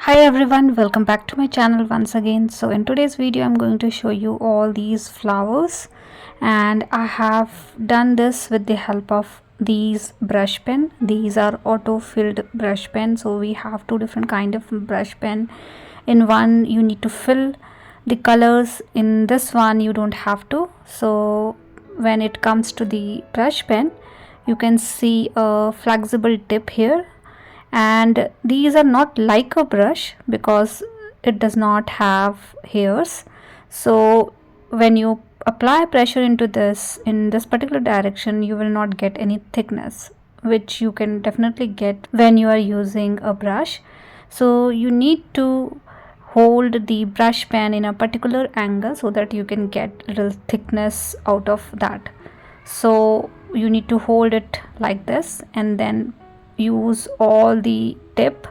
Hi everyone, welcome back to my channel once again. So in today's video I'm going to show you all these flowers, and I have done this with the help of these brush pen. These are auto filled brush pen, so we have two different kind of brush pen. In one you need to fill the colors, in this one you don't have to. So when it comes to the brush pen, you can see a flexible tip here, and these are not like a brush because it does not have hairs. So when you apply pressure into this in this particular direction, you will not get any thickness, which you can definitely get when you are using a brush. So you need to hold the brush pen in a particular angle so that you can get little thickness out of that. So you need to hold it like this and then use all the tip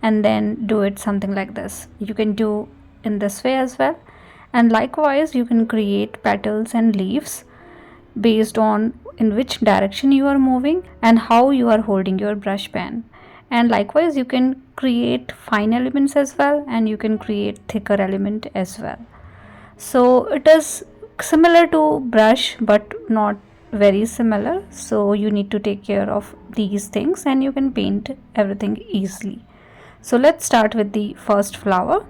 and then do it something like this. You can do in this way as well, and likewise you can create petals and leaves based on in which direction you are moving and how you are holding your brush pen. And likewise you can create fine elements as well, and you can create thicker element as well. So it is similar to brush but not very similar, so you need to take care of these things and you can paint everything easily. So let's start with the first flower.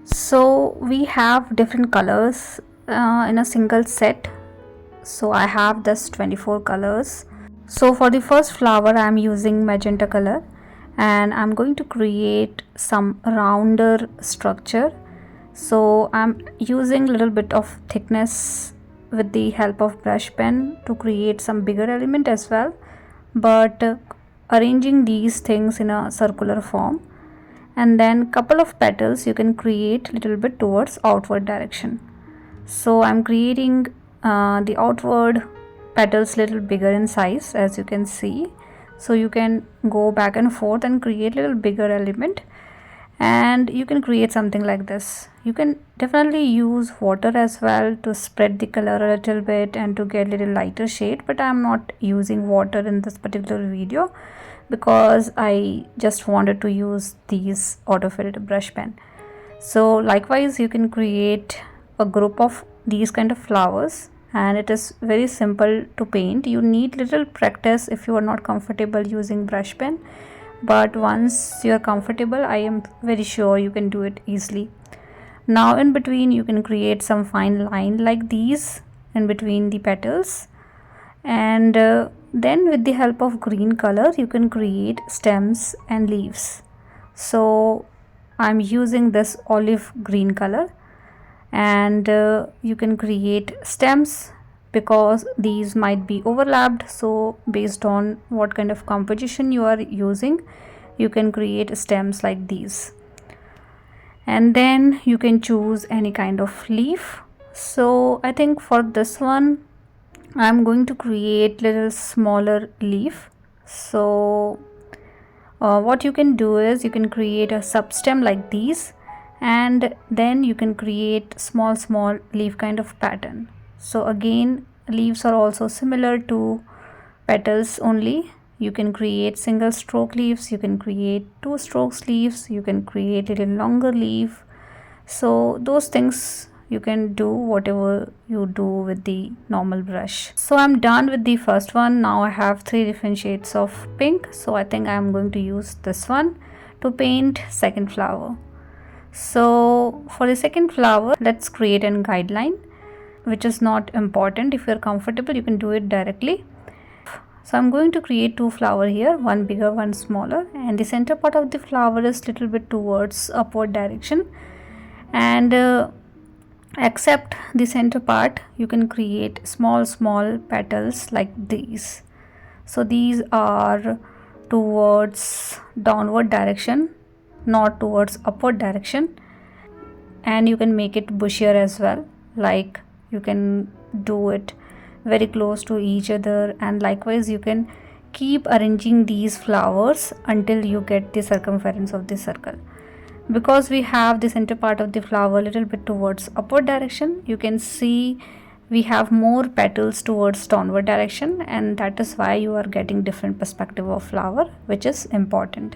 So we have different colors in a single set, so I have this 24 colors. So for the first flower I am using magenta color, and I'm going to create some rounder structure. So I'm using a little bit of thickness with the help of brush pen to create some bigger element as well, but arranging these things in a circular form. And then couple of petals you can create little bit towards outward direction. So I'm creating the outward petals little bigger in size, as you can see. So you can go back and forth and create little bigger element, and you can create something like this. You can definitely use water as well to spread the color a little bit and to get little lighter shade, but I am not using water in this particular video because I just wanted to use these auto-filled brush pen. So likewise you can create a group of these kind of flowers, and it is very simple to paint. You need little practice if you are not comfortable using brush pen, but once you are comfortable, I am very sure you can do it easily. Now in between you can create some fine line like these in between the petals, and then with the help of green color you can create stems and leaves. So I'm using this olive green color, and you can create stems because these might be overlapped. So based on what kind of composition you are using, you can create stems like these, and then you can choose any kind of leaf. So I think for this one I'm going to create little smaller leaf. So what you can do is you can create a substem like these, and then you can create small leaf kind of pattern. So again, leaves are also similar to petals only. You can create single stroke leaves, you can create two strokes leaves, you can create a little longer leaf. So those things you can do whatever you do with the normal brush. So I'm done with the first one. Now I have three different shades of pink, so I think I'm going to use this one to paint second flower. So for the second flower, let's create a guideline, which is not important. If you're comfortable, you can do it directly. So I'm going to create two flowers here, one bigger, one smaller, and the center part of the flower is little bit towards upward direction, and except the center part you can create small petals like these. So these are towards downward direction, not towards upward direction, and you can make it bushier as well, like you can do it very close to each other, and likewise you can keep arranging these flowers until you get the circumference of the circle. Because we have the center part of the flower a little bit towards upward direction, you can see we have more petals towards downward direction, and that is why you are getting different perspective of flower, which is important.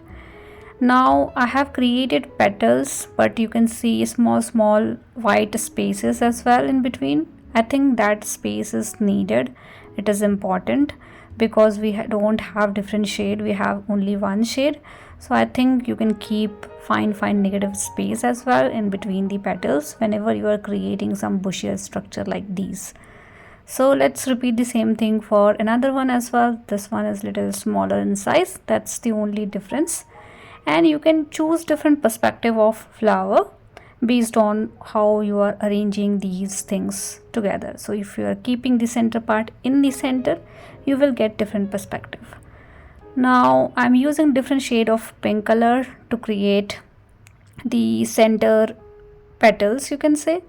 Now I have created petals, but you can see small white spaces as well in between. I think that space is needed. It is important because we don't have different shade, we have only one shade. So I think you can keep fine negative space as well in between the petals whenever you are creating some bushier structure like these. So let's repeat the same thing for another one as well. This one is little smaller in size, that's the only difference. And you can choose different perspective of flower based on how you are arranging these things together. So if you are keeping the center part in the center, you will get different perspective. Now I'm using different shade of pink color to create the center petals, you can say,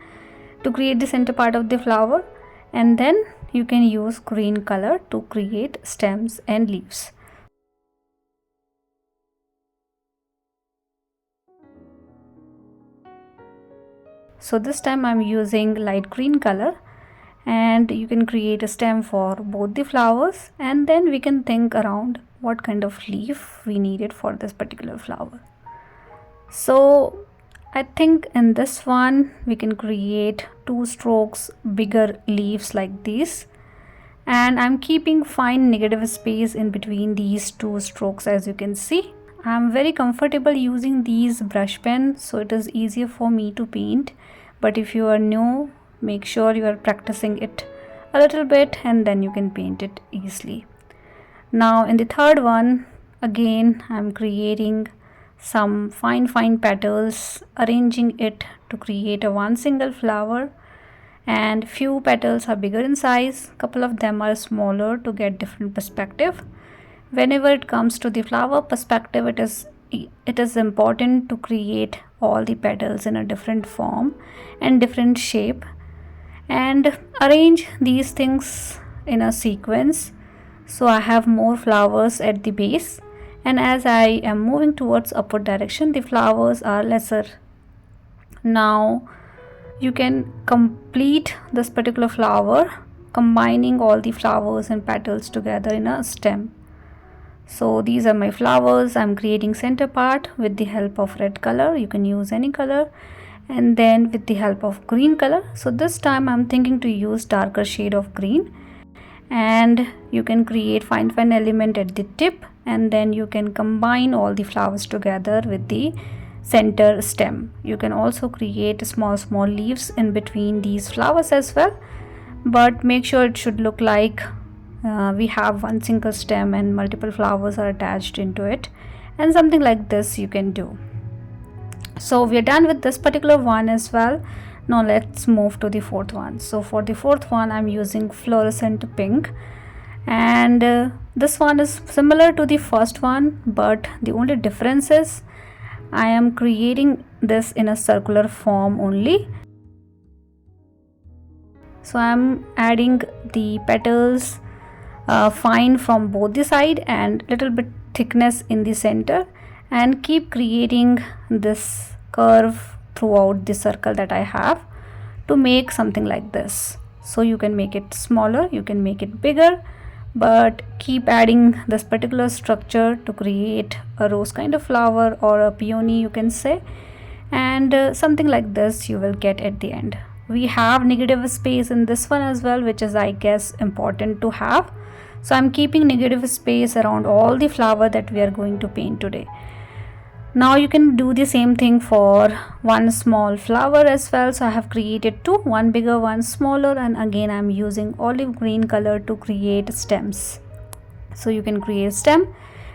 to create the center part of the flower, and then you can use green color to create stems and leaves. So this time I'm using light green color, and you can create a stem for both the flowers, and then we can think around what kind of leaf we needed for this particular flower. So I think in this one we can create 2 strokes bigger leaves like this, and I'm keeping fine negative space in between these 2 strokes. As you can see, I'm very comfortable using these brush pens, so it is easier for me to paint. But if you are new, make sure you are practicing it a little bit and then you can paint it easily. Now in the third one, again I'm creating some fine petals, arranging it to create a one single flower, and few petals are bigger in size, couple of them are smaller to get different perspective. Whenever it comes to the flower perspective, it is important to create all the petals in a different form and different shape, and arrange these things in a sequence. So I have more flowers at the base, and as I am moving towards upward direction, the flowers are lesser. Now you can complete this particular flower combining all the flowers and petals together in a stem. So these are my flowers. I'm creating center part with the help of red color. You can use any color, and then with the help of green color. So this time I'm thinking to use darker shade of green, and you can create fine element at the tip, and then you can combine all the flowers together with the center stem. You can also create small leaves in between these flowers as well, but make sure it should look like we have one single stem and multiple flowers are attached into it, and something like this you can do. So we are done with this particular one as well. Now let's move to the fourth one. So for the fourth one, I'm using fluorescent pink, and this one is similar to the first one, but the only difference is I am creating this in a circular form only. So I'm adding the petals fine from both the side and little bit thickness in the center, and keep creating this curve throughout the circle that I have to make something like this. So you can make it smaller, you can make it bigger, but keep adding this particular structure to create a rose kind of flower or a peony, you can say, and something like this you will get at the end. We have negative space in this one as well, which is, I guess, important to have. So I'm keeping negative space around all the flower that we are going to paint today. Now you can do the same thing for one small flower as well. So I have created two, one bigger, one smaller, and again I'm using olive green color to create stems. So you can create stem,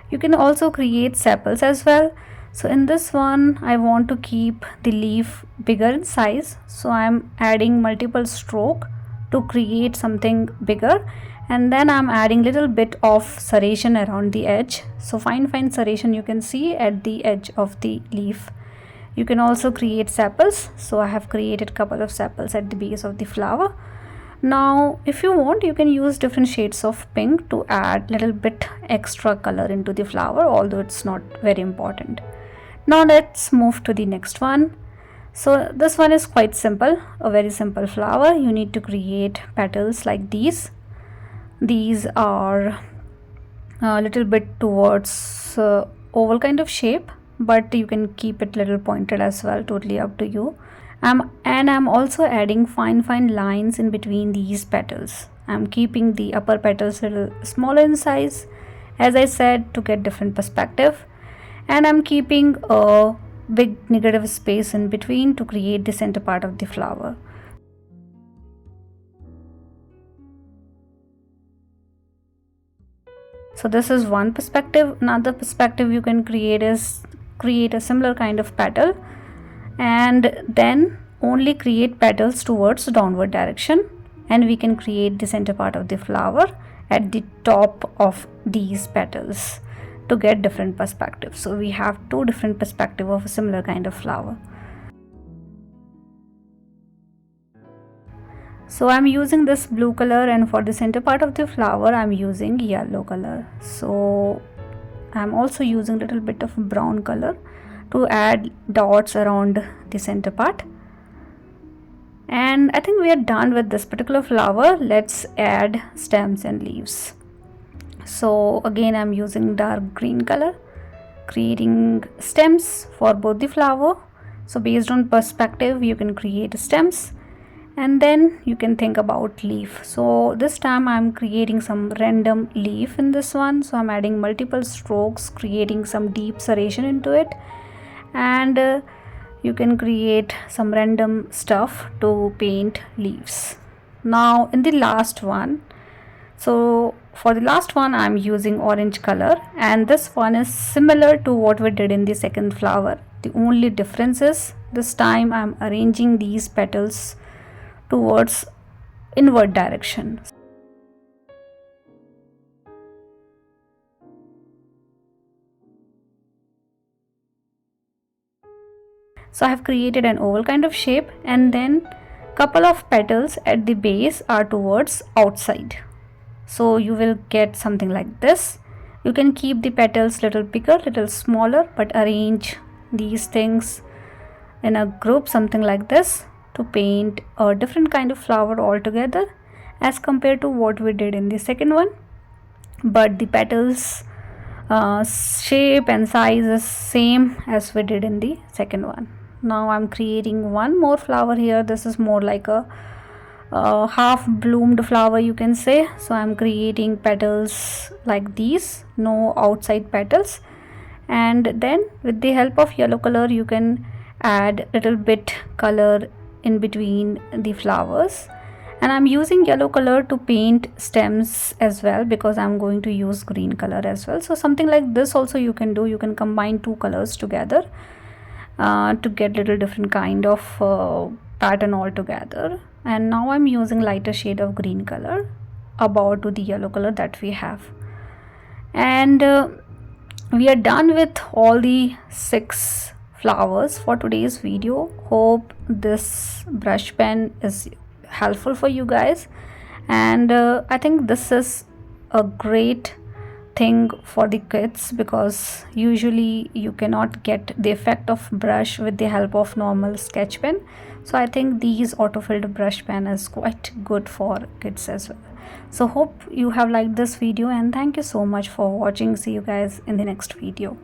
you can also create sepals as well. So in this one I want to keep the leaf bigger in size, so I'm adding multiple stroke to create something bigger, and then I'm adding little bit of serration around the edge. So fine serration you can see at the edge of the leaf. You can also create sepals, so I have created couple of sepals at the base of the flower. Now if you want, you can use different shades of pink to add little bit extra color into the flower, although it's not very important. Now let's move to the next one. So this one is quite simple, a very simple flower. You need to create petals like these. These are a little bit towards oval kind of shape, but you can keep it little pointed as well, totally up to you. I'm also adding fine lines in between these petals. I'm keeping the upper petals a little smaller in size, as I said, to get different perspective, and I'm keeping a big negative space in between to create the center part of the flower. So this is one perspective. Another perspective you can create is create a similar kind of petal and then only create petals towards downward direction, and we can create the center part of the flower at the top of these petals to get different perspectives. So we have two different perspectives of a similar kind of flower. So I'm using this blue color, and for the center part of the flower I'm using yellow color. So I'm also using little bit of brown color to add dots around the center part. And I think we are done with this particular flower. Let's add stems and leaves. So again I'm using dark green color, creating stems for both the flower. So based on perspective you can create stems, and then you can think about leaf. So this time I'm creating some random leaf in this one. So I'm adding multiple strokes, creating some deep serration into it, and you can create some random stuff to paint leaves. Now in the last one, so for the last one I'm using orange color, and this one is similar to what we did in the second flower. The only difference is this time I'm arranging these petals towards inward direction. So I have created an oval kind of shape, and then couple of petals at the base are towards outside. So you will get something like this. You can keep the petals little bigger, little smaller, but arrange these things in a group, something like this, to paint a different kind of flower altogether as compared to what we did in the second one. But the petals shape and size is same as we did in the second one. Now I'm creating one more flower here. This is more like a half bloomed flower, you can say. So I'm creating petals like these, no outside petals, and then with the help of yellow color you can add little bit color in between the flowers. And I'm using yellow color to paint stems as well, because I'm going to use green color as well. So something like this also you can do. You can combine two colors together to get little different kind of pattern altogether. And now I'm using lighter shade of green color above to the yellow color that we have. And we are done with all the 6 flowers for today's video. Hope this brush pen is helpful for you guys, and I think this is a great thing for the kids, because usually you cannot get the effect of brush with the help of normal sketch pen. So I think these auto filled brush pen is quite good for kids as well. So hope you have liked this video, and thank you so much for watching. See you guys in the next video.